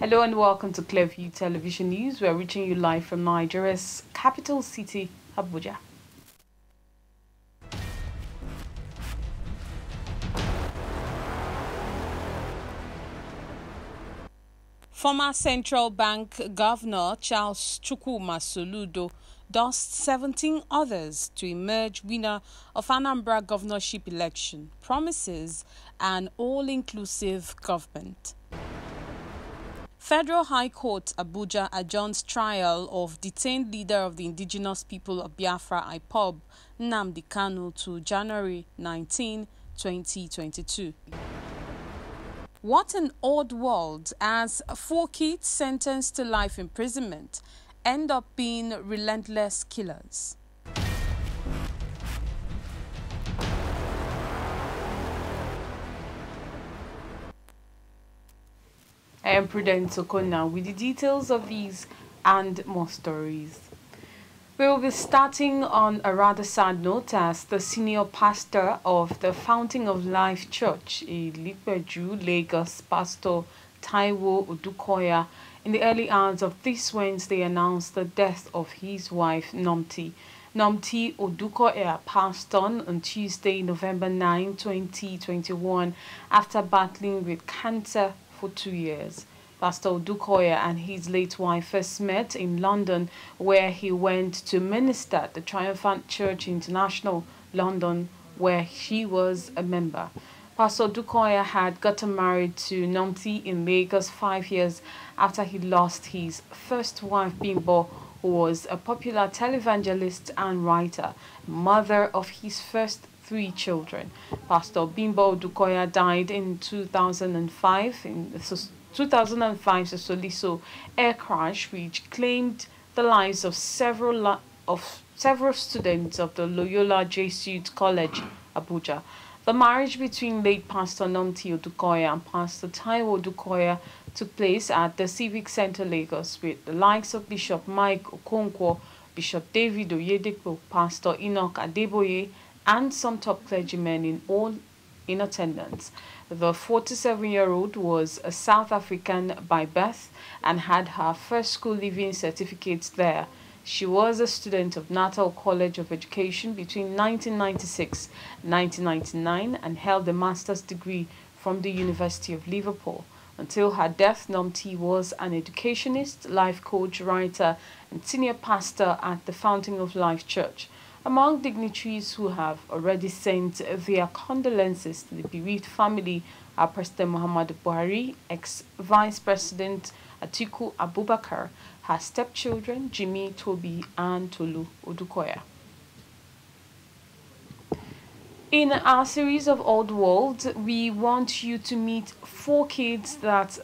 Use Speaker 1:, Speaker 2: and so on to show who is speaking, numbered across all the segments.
Speaker 1: Hello and welcome to Clearview Television News. We are reaching you live from Nigeria's capital city, Abuja. Former Central Bank Governor Charles Soludo dusted 17 others to emerge winner of ANAMBRA governorship election, promises an all-inclusive government. Federal High Court Abuja adjourns trial of detained leader of the indigenous people of Biafra IPOB, Nnamdi Kanu, to January 19, 2022. What an odd world, as 4 kids sentenced to life imprisonment end up being relentless killers. I am Prudence Okona with the details of these and more stories. We will be starting on a rather sad note as the senior pastor of the Fountain of Life Church in Ilikpeju, Lagos, Pastor Taiwo Udukoya, in the early hours of this Wednesday announced the death of his wife Nnamdi Udukoya passed on Tuesday, November 9, 2021, after battling with cancer for 2 years. Pastor Udukoya and his late wife first met in London, where he went to minister at the Triumphant Church International, London, where she was a member. Pastor Udukoya had gotten married to Nnamdi in Lagos 5 years after he lost his first wife, Bimbo, who was a popular televangelist and writer, mother of his first 3 children. Pastor Bimbo Udukoya died in 2005 in the 2005 Soludo air crash, which claimed the lives of several students of the Loyola Jesuit College, Abuja. The marriage between late Pastor Nnamdi Udukoya and Pastor Taiwo Udukoya took place at the Civic Center, Lagos, with the likes of Bishop Mike Okonkwo, Bishop David Oyedepo, Pastor Enoch Adeboye, and some top clergymen in attendance. The 47-year-old was a South African by birth and had her first school leaving certificate there. She was a student of Natal College of Education between 1996 and 1999 and held a master's degree from the University of Liverpool. Until her death, Nnamdi was an educationist, life coach, writer, and senior pastor at the Fountain of Life Church. Among dignitaries who have already sent their condolences to the bereaved family are President Muhammadu Buhari, ex-Vice President Atiku Abubakar, her stepchildren Jimmy, Toby, and Tolu Udukoya. In our series of Old World, we want you to meet 4 kids that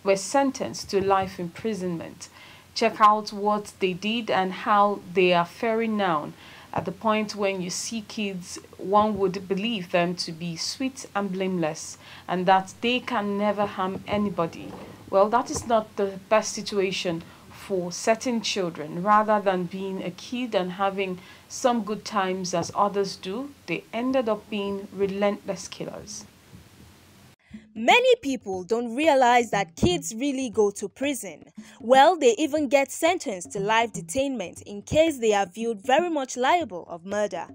Speaker 1: were sentenced to life imprisonment. Check out what they did and how they are faring now. At the point when you see kids, one would believe them to be sweet and blameless and that they can never harm anybody. Well, that is not the best situation for certain children. Rather than being a kid and having some good times as others do, they ended up being relentless killers.
Speaker 2: Many people don't realize that kids really go to prison. Well, they even get sentenced to life detainment in case they are viewed very much liable of murder.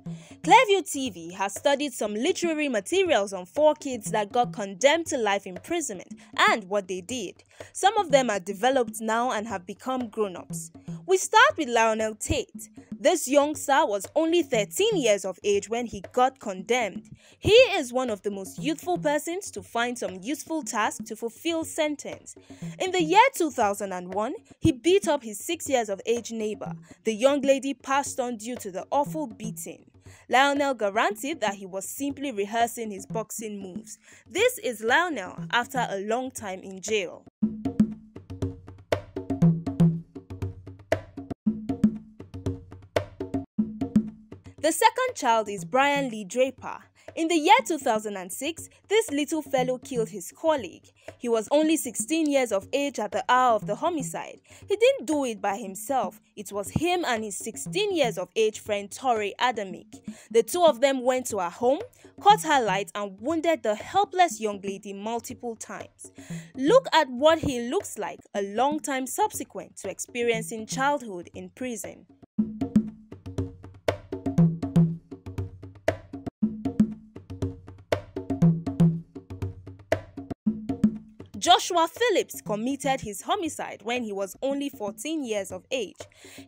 Speaker 2: Clearview TV has studied some literary materials on 4 kids that got condemned to life imprisonment and what they did. Some of them are developed now and have become grown-ups. We start with Lionel Tate. This youngster was only 13 years of age when he got condemned. He is one of the most youthful persons to find some useful task to fulfill sentence. In the year 2001, he beat up his 6 years of age neighbor. The young lady passed on due to the awful beating. Lionel guaranteed that he was simply rehearsing his boxing moves. This is Lionel after a long time in jail. The second child is Brian Lee Draper. In the year 2006, this little fellow killed his colleague. He was only 16 years of age at the hour of the homicide. He didn't do it by himself. It was him and his 16 years of age friend Torre Adamik. The two of them went to her home, cut her light and wounded the helpless young lady multiple times. Look at what he looks like a long time subsequent to experiencing childhood in prison. Joshua Phillips committed his homicide when he was only 14 years of age.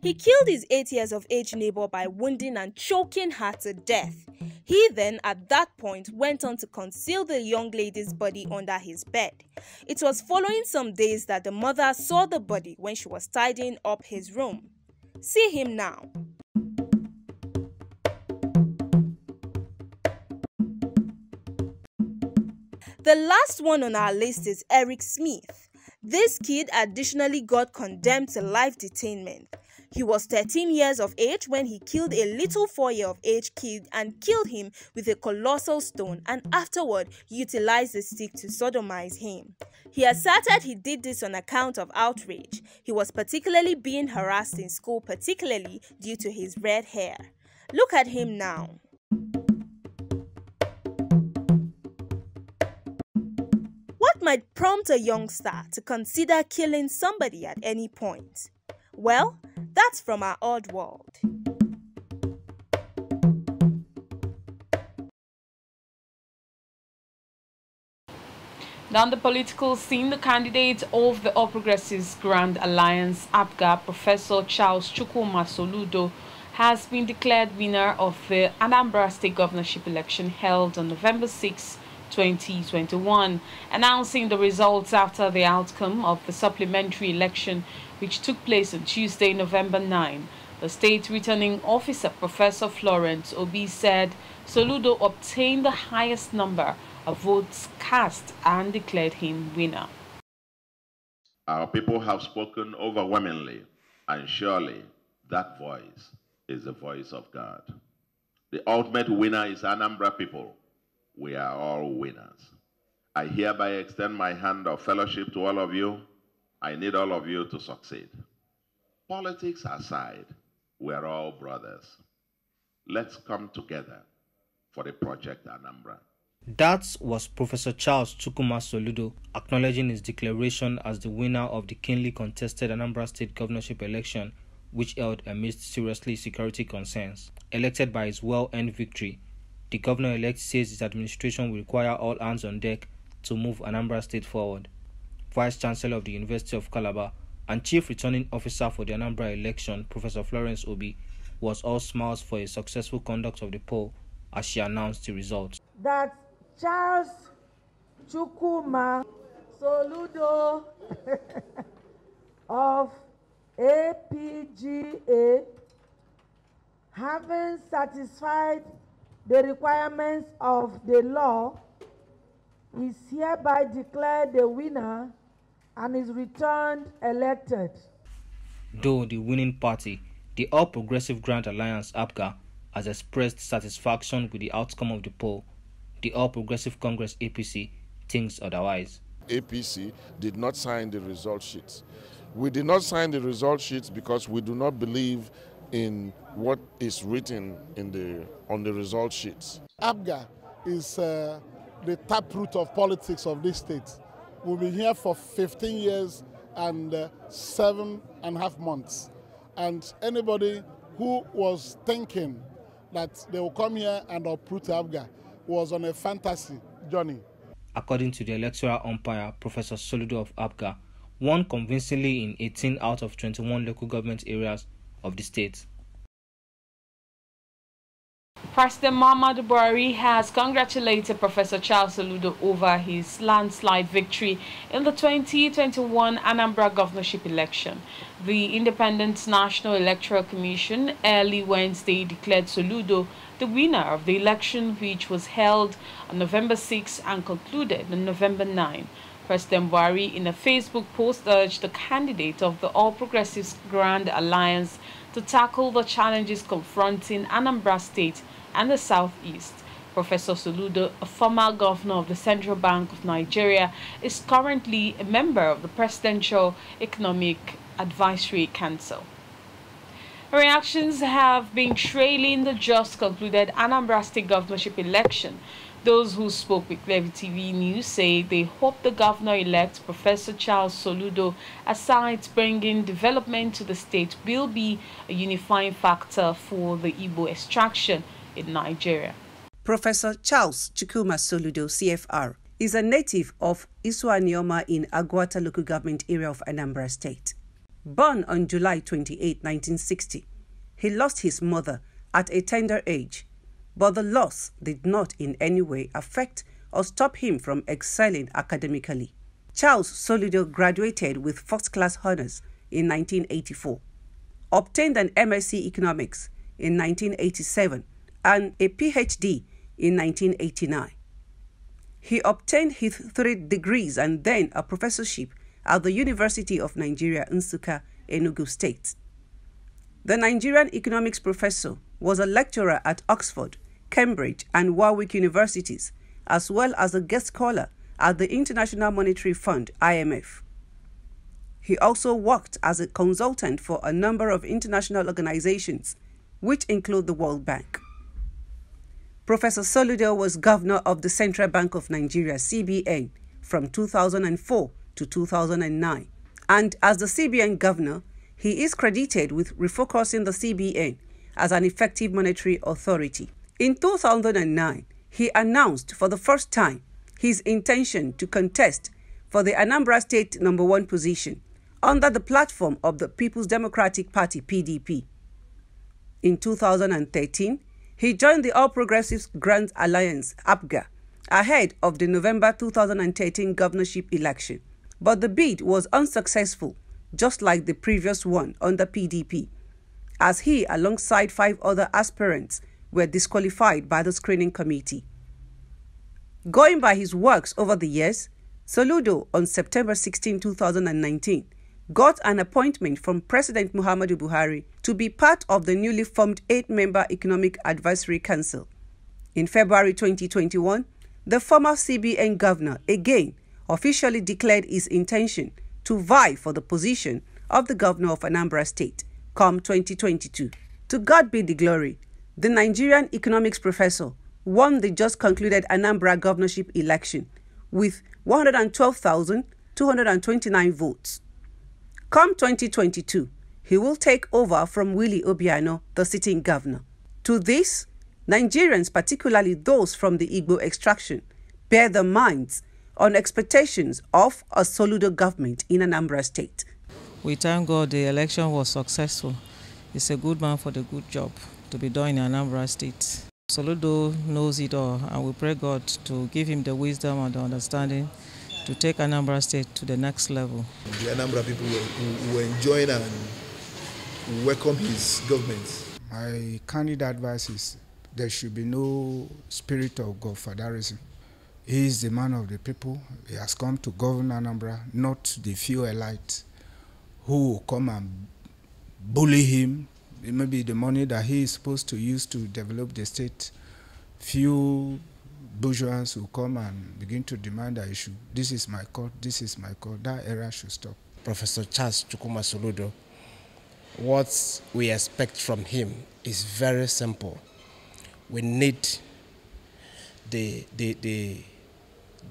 Speaker 2: He killed his 8 years of age neighbor by wounding and choking her to death. He then, at that point, went on to conceal the young lady's body under his bed. It was following some days that the mother saw the body when she was tidying up his room. See him now. The last one on our list is Eric Smith. This kid additionally got condemned to life detainment. He was 13 years of age when he killed a little 4-year-of-age kid and killed him with a colossal stone and afterward utilized the stick to sodomize him. He asserted he did this on account of outrage. He was particularly being harassed in school, particularly due to his red hair. Look at him now. What might prompt a youngster to consider killing somebody at any point? Well, that's from our odd world.
Speaker 1: Down the political scene, the candidate of the All Progressives Grand Alliance, APGA, Professor Charles Chukwuma Soludo, has been declared winner of the Anambra State Governorship election held on November 6, 2021, announcing the results after the outcome of the supplementary election which took place on Tuesday, November 9. The state returning officer, Professor Florence Obi, said Soludo obtained the highest number of votes cast and declared him winner.
Speaker 3: Our people have spoken overwhelmingly, and surely that voice is the voice of God. The ultimate winner is Anambra people. We are all winners. I hereby extend my hand of fellowship to all of you. I need all of you to succeed. Politics aside, we are all brothers. Let's come together for the project Anambra.
Speaker 4: That was Professor Charles Chukwuma Soludo acknowledging his declaration as the winner of the keenly contested Anambra State Governorship election, which held amidst seriously security concerns. Elected by his well-earned victory, the governor-elect says his administration will require all hands on deck to move Anambra State forward. Vice-Chancellor of the University of Calabar and Chief Returning Officer for the Anambra election, Professor Florence Obi, was all smiles for a successful conduct of the poll as she announced the results.
Speaker 5: That Charles Chukwuma Soludo of APGA, having satisfied the requirements of the law, is hereby declared the winner and is returned elected.
Speaker 4: Though the winning party, the All Progressive Grand Alliance APGA, has expressed satisfaction with the outcome of the poll, the All Progressive Congress APC thinks otherwise.
Speaker 6: APC did not sign the result sheets. We did not sign the result sheets because we do not believe in what is written in on the result sheets.
Speaker 7: APGA is the taproot of politics of this state. We've been here for 15 years and 7.5 months. And anybody who was thinking that they will come here and uproot APGA was on a fantasy journey.
Speaker 4: According to the electoral umpire, Professor Soludo of APGA, won convincingly in 18 out of 21 local government areas of the state.
Speaker 1: President Muhammadu Buhari has congratulated Professor Charles Soludo over his landslide victory in the 2021 Anambra governorship election. The Independent National Electoral Commission early Wednesday declared Soludo the winner of the election, which was held on November 6 and concluded on November 9. President Buhari, in a Facebook post, urged the candidate of the All Progressives Grand Alliance to tackle the challenges confronting Anambra State and the Southeast. Professor Soludo, a former governor of the Central Bank of Nigeria, is currently a member of the Presidential Economic Advisory Council. Reactions have been trailing the just concluded Anambra State governorship election. Those who spoke with Clearview TV News say they hope the governor-elect, Professor Charles Soludo, aside bringing development to the state, will be a unifying factor for the Igbo extraction in Nigeria.
Speaker 8: Professor Charles Chukwuma Soludo, CFR, is a native of Isuanioma in Agwata local government area of Anambra State. Born on July 28, 1960, he lost his mother at a tender age, but the loss did not in any way affect or stop him from excelling academically. Charles Soludo graduated with first-class honors in 1984, obtained an MSc Economics in 1987 and a PhD in 1989. He obtained his 3 degrees and then a professorship at the University of Nigeria, Nsukka, Enugu State. The Nigerian economics professor was a lecturer at Oxford, Cambridge, and Warwick universities, as well as a guest scholar at the International Monetary Fund, IMF. He also worked as a consultant for a number of international organizations, which include the World Bank. Professor Soludo was governor of the Central Bank of Nigeria, CBN, from 2004 to 2009, and as the CBN governor, he is credited with refocusing the CBN as an effective monetary authority. In 2009, he announced for the first time his intention to contest for the Anambra State #1 position under the platform of the People's Democratic Party, PDP. In 2013, he joined the All Progressives Grand Alliance, APGA, ahead of the November 2013 governorship election. But the bid was unsuccessful, just like the previous one under PDP, as he, alongside 5 other aspirants, were disqualified by the screening committee. Going by his works over the years, Soludo, on September 16, 2019, got an appointment from President Muhammadu Buhari to be part of the newly formed 8-member Economic Advisory Council. In February 2021, the former CBN governor again officially declared his intention to vie for the position of the governor of Anambra State come 2022. To God be the glory, the Nigerian economics professor won the just concluded Anambra governorship election with 112,229 votes. Come 2022, he will take over from Willie Obiano, the sitting governor. To this, Nigerians, particularly those from the Igbo extraction, bear their minds on expectations of a Soludo government in Anambra State.
Speaker 9: We thank God the election was successful. He's a good man for the good job to be done in Anambra State. Soludo knows it all, and we pray God to give him the wisdom and the understanding to take Anambra State to the next level.
Speaker 10: The Anambra people will enjoy and welcome his government.
Speaker 11: My candid advice is there should be no spirit of godfatherism. He is the man of the people. He has come to govern Anambra, not the few elite who will come and bully him. It may be the money that he is supposed to use to develop the state. Few bourgeois will come and begin to demand that issue. This is my court, this is my court. That era should stop.
Speaker 12: Professor Charles Chukwuma Soludo, what we expect from him is very simple. We need the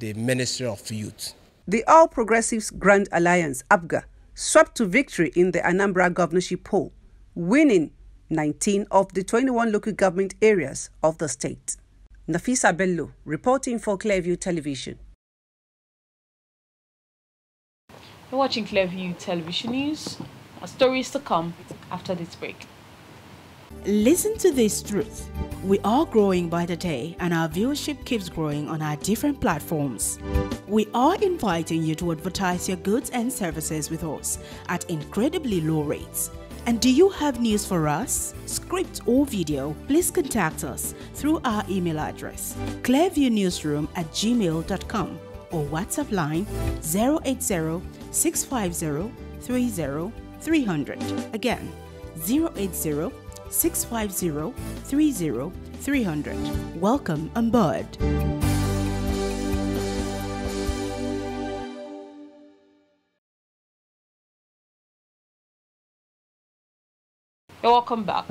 Speaker 12: Ministry of Youth.
Speaker 8: The All Progressives Grand Alliance, APGA, swept to victory in the Anambra governorship poll, winning 19 of the 21 local government areas of the state. Nafisa Bello, reporting for Clearview Television.
Speaker 1: You're watching Clearview Television News. Our stories to come after this break.
Speaker 13: Listen to this truth. We are growing by the day, and our viewership keeps growing on our different platforms. We are inviting you to advertise your goods and services with us at incredibly low rates. And do you have news for us? Script or video? Please contact us through our email address, clearviewnewsroom@gmail.com, or WhatsApp line 080-650-30300. Again, 080 650-30-300. Welcome on board.
Speaker 1: Welcome back.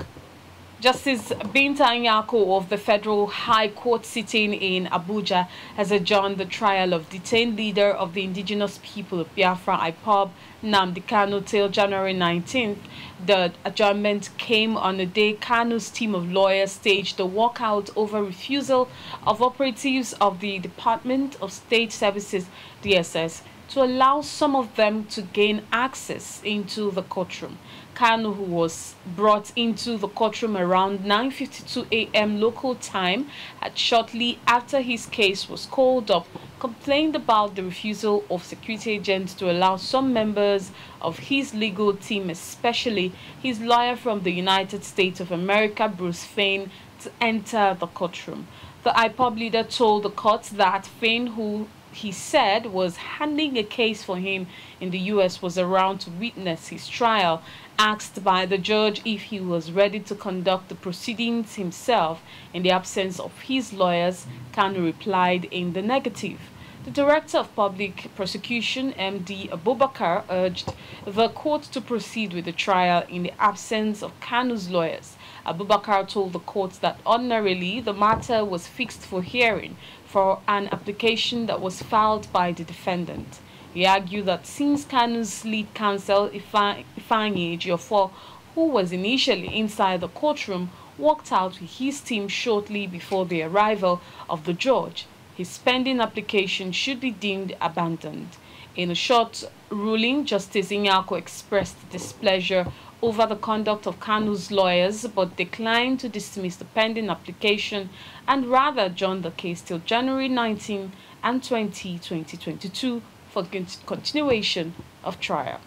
Speaker 1: Justice Binta Nyako of the Federal High Court sitting in Abuja has adjourned the trial of detained leader of the indigenous people of Biafra, IPOB, Nnamdi Kanu, till January 19th. The adjournment came on the day KANU'S team of lawyers staged a walkout over refusal of operatives of the Department of State Services, DSS, to allow some of them to gain access into the courtroom. Kanu, who was brought into the courtroom around 9:52 a.m. local time, had shortly after his case was called up, complained about the refusal of security agents to allow some members of his legal team, especially his lawyer from the United States of America, Bruce Fein, to enter the courtroom. The IPOB leader told the court that Fein, who he said was handling a case for him in the U.S., was around to witness his trial. Asked by the judge if he was ready to conduct the proceedings himself in the absence of his lawyers, Kanu replied in the negative. The Director of Public Prosecution, MD Abubakar, urged the court to proceed with the trial in the absence of Kanu's lawyers. Abubakar told the court that ordinarily the matter was fixed for hearing for an application that was filed by the defendant. He argued that since Kanu's lead counsel, Ifeanyi Ejiofor, who was initially inside the courtroom, walked out with his team shortly before the arrival of the judge, his pending application should be deemed abandoned. In a short ruling, Justice Nyako expressed displeasure over the conduct of Kanu's lawyers, but declined to dismiss the pending application and rather adjourned the case till January 19 and 20, 2022 for continuation of trial.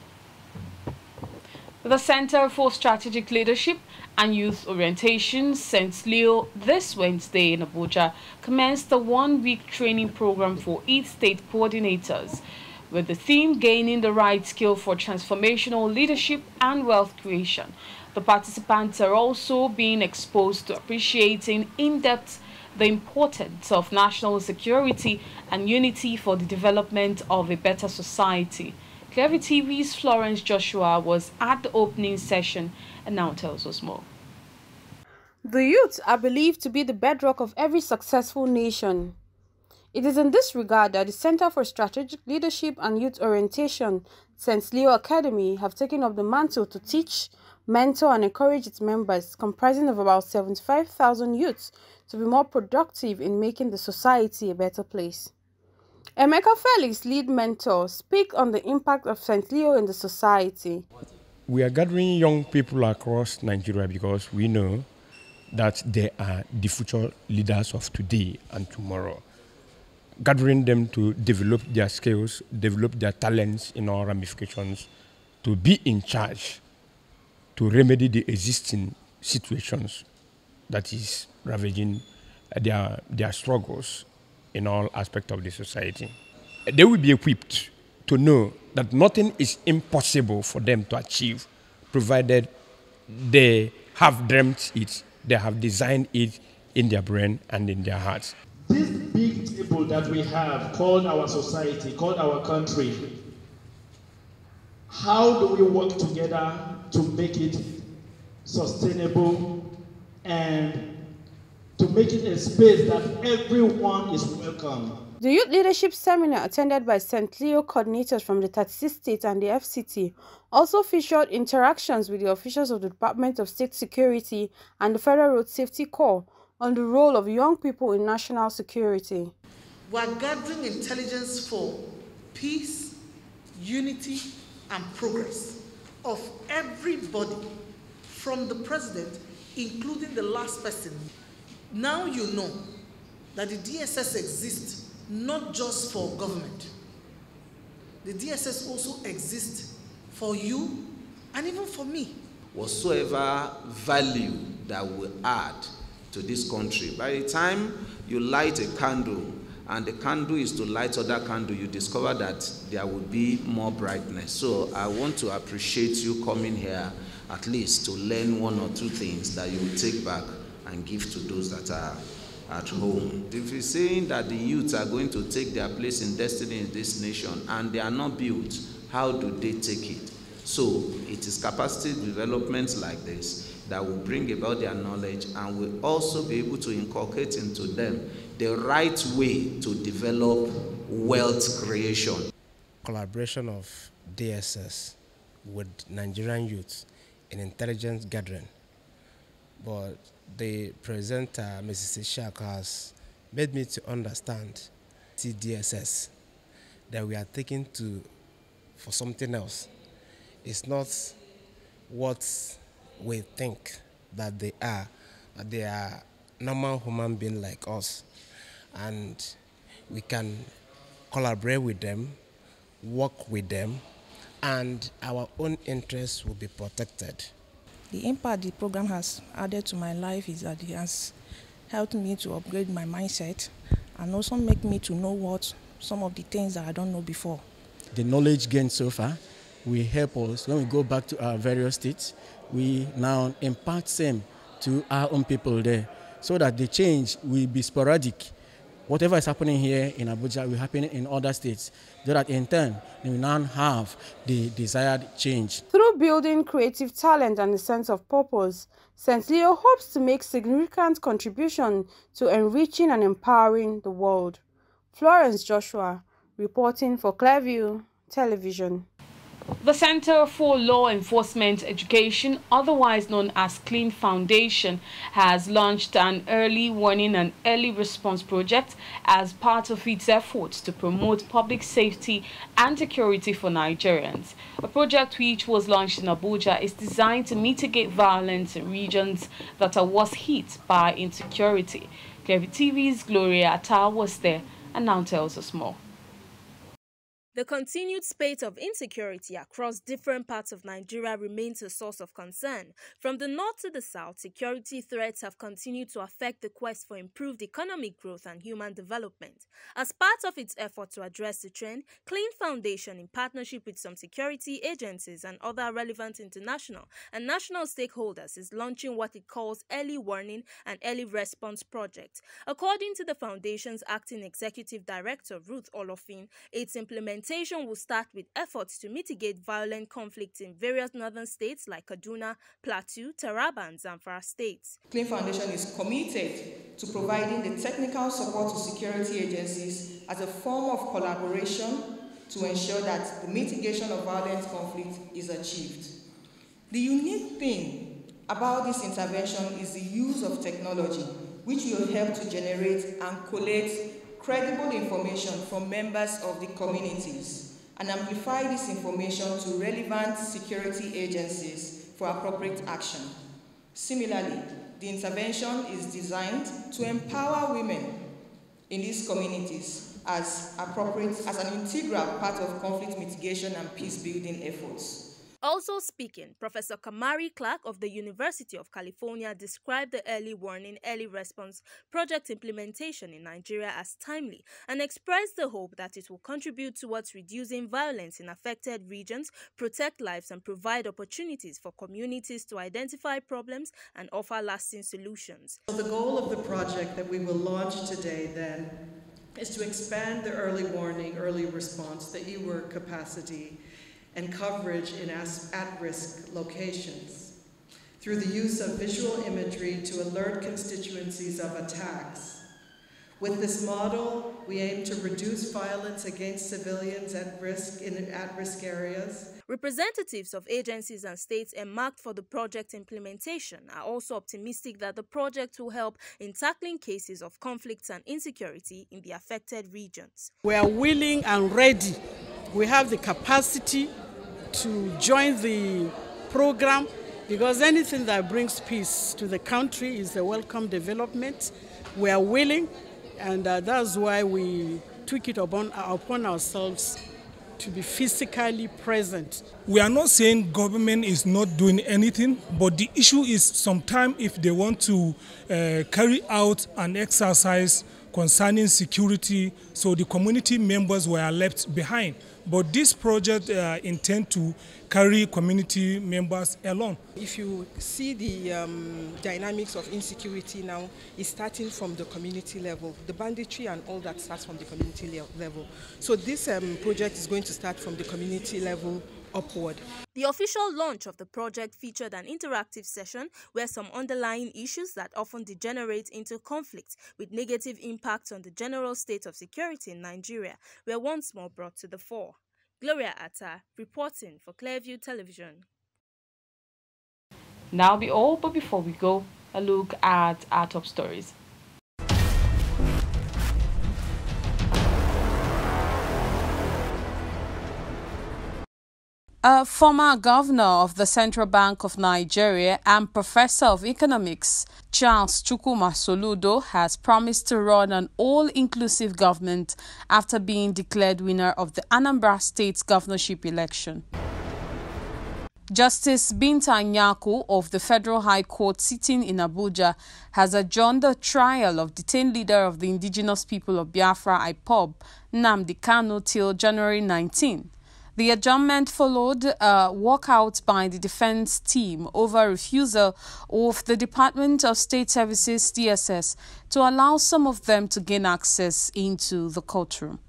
Speaker 1: The Center for Strategic Leadership and Youth Orientation, St. Leo, this Wednesday in Abuja, commenced a one-week training program for 8 state coordinators, with the theme Gaining the Right Skill for Transformational Leadership and Wealth Creation. The participants are also being exposed to appreciating in-depth the importance of national security and unity for the development of a better society. Clearview TV's Florence Joshua was at the opening session and now tells us more.
Speaker 14: The youth are believed to be the bedrock of every successful nation. It is in this regard that the Center for Strategic Leadership and Youth Orientation, St. Leo Academy, have taken up the mantle to teach, mentor and encourage its members, comprising of about 75,000 youths, to be more productive in making the society a better place. Emeka Felix, lead mentor, speaks on the impact of St. Leo in the society.
Speaker 15: We are gathering young people across Nigeria because we know that they are the future leaders of today and tomorrow. Gathering them to develop their skills, develop their talents in all ramifications, to be in charge, to remedy the existing situations that is ravaging their struggles in all aspects of the society. They will be equipped to know that nothing is impossible for them to achieve, provided they have dreamt it, they have designed it in their brain and in their hearts.
Speaker 16: This big table that we have called our society, called our country, how do we work together to make it sustainable and to make it a space that everyone is welcome?
Speaker 14: The Youth Leadership Seminar, attended by St. Leo coordinators from the 36 states and the FCT, also featured interactions with the officials of the Department of State Security and the Federal Road Safety Corps on the role of young people in national security.
Speaker 17: We are gathering intelligence for peace, unity, and progress of everybody, from the president, including the last person. Now you know that the DSS exists not just for government. The DSS also exists for you and even for me.
Speaker 18: Whatsoever value that we add to this country, by the time you light a candle and the candle is to light other candle, you discover that there will be more brightness. So I want to appreciate you coming here at least to learn one or two things that you will take back and give to those that are at home. If you're saying that the youth are going to take their place in destiny in this nation and they are not built, how do they take it? So it is capacity development like this that will bring about their knowledge and will also be able to inculcate into them the right way to develop wealth creation.
Speaker 12: Collaboration of DSS with Nigerian youth in intelligence gathering. But the presenter, Mrs. Ishak, has made me to understand DSS that we are taking for something else. It's not what we think that they are. They are normal human beings like us. And we can collaborate with them, work with them, and our own interests will be protected.
Speaker 19: The impact the program has added to my life is that it has helped me to upgrade my mindset and also make me to know some of the things that I don't know before.
Speaker 20: The knowledge gained so far will help us when we go back to our various states. We now impart same to our own people there so that the change will be sporadic. Whatever is happening here in Abuja will happen in other states, so that in turn, they will now have the desired change.
Speaker 14: Through building creative talent and a sense of purpose, St. Leo hopes to make significant contribution to enriching and empowering the world. Florence Joshua, reporting for Clearview Television.
Speaker 1: The Center for Law Enforcement Education, otherwise known as CLEAN Foundation, has launched an early warning and early response project as part of its efforts to promote public safety and security for Nigerians. A project which was launched in Abuja is designed to mitigate violence in regions that are worst hit by insecurity. Clearview TV's Gloria Taiwo was there and now tells us more.
Speaker 2: The continued spate of insecurity across different parts of Nigeria remains a source of concern. From the north to the south, security threats have continued to affect the quest for improved economic growth and human development. As part of its effort to address the trend, CLEAN Foundation, in partnership with some security agencies and other relevant international and national stakeholders, is launching what it calls Early Warning and Early Response Project. According to the Foundation's Acting Executive Director, Ruth Olofin, its implementation will start with efforts to mitigate violent conflicts in various northern states like Kaduna, Plateau, Taraba, and Zamfara states.
Speaker 21: CLEAN Foundation is committed to providing the technical support to security agencies as a form of collaboration to ensure that the mitigation of violent conflict is achieved. The unique thing about this intervention is the use of technology, which will help to generate and collate credible information from members of the communities and amplify this information to relevant security agencies for appropriate action. Similarly, the intervention is designed to empower women in these communities as an integral part of conflict mitigation and peace-building efforts.
Speaker 2: Also speaking, Professor Kamari Clark of the University of California described the Early Warning, Early Response project implementation in Nigeria as timely and expressed the hope that it will contribute towards reducing violence in affected regions, protect lives, and provide opportunities for communities to identify problems and offer lasting solutions.
Speaker 22: So the goal of the project that we will launch today then is to expand the early warning, early response, the EWER capacity, and coverage in at-risk locations through the use of visual imagery to alert constituencies of attacks. With this model, we aim to reduce violence against civilians at risk in at-risk areas.
Speaker 2: Representatives of agencies and states earmarked for the project implementation are also optimistic that the project will help in tackling cases of conflicts and insecurity in the affected regions.
Speaker 23: We are willing and ready. We have the capacity to join the program because anything that brings peace to the country is a welcome development. We are willing, and that's why we took it upon ourselves to be physically present.
Speaker 24: We are not saying government is not doing anything, but the issue is sometimes if they want to carry out an exercise concerning security, so the community members were left behind. But this project intends to carry community members along.
Speaker 3: If you see the dynamics of insecurity now, it's starting from the community level. The banditry and all that starts from the community level. So this project is going to start from the community level upward.
Speaker 2: The official launch of the project featured an interactive session where some underlying issues that often degenerate into conflict with negative impacts on the general state of security in Nigeria were once more brought to the fore. Gloria Atta, reporting for Clearview Television.
Speaker 1: Now be all, but before we go, a look at our top stories. A former governor of the Central Bank of Nigeria and professor of economics, Charles Soludo, has promised to run an all-inclusive government after being declared winner of the Anambra State governorship election. Justice Binta Nyako of the Federal High Court sitting in Abuja has adjourned the trial of detained leader of the indigenous people of Biafra IPOB, Nnamdi Kanu, till January 19. The adjournment followed a walkout by the defense team over refusal of the Department of State Services DSS to allow some of them to gain access into the courtroom.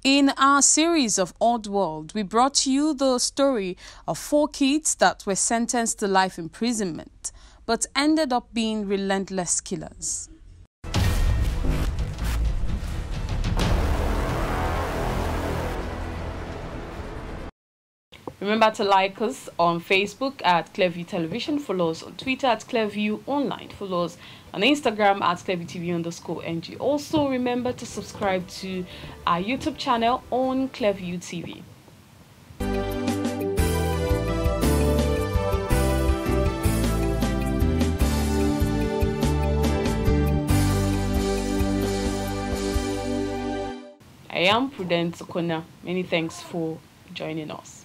Speaker 1: In our series of Odd World, we brought you the story of 4 kids that were sentenced to life imprisonment, but ended up being relentless killers. Remember to like us on Facebook at Clearview Television, follow us on Twitter at Clearview Online, follow us on Instagram at ClearviewTV_NG. Also remember to subscribe to our YouTube channel on Clearview TV. I am Prudence Okona. Many thanks for joining us.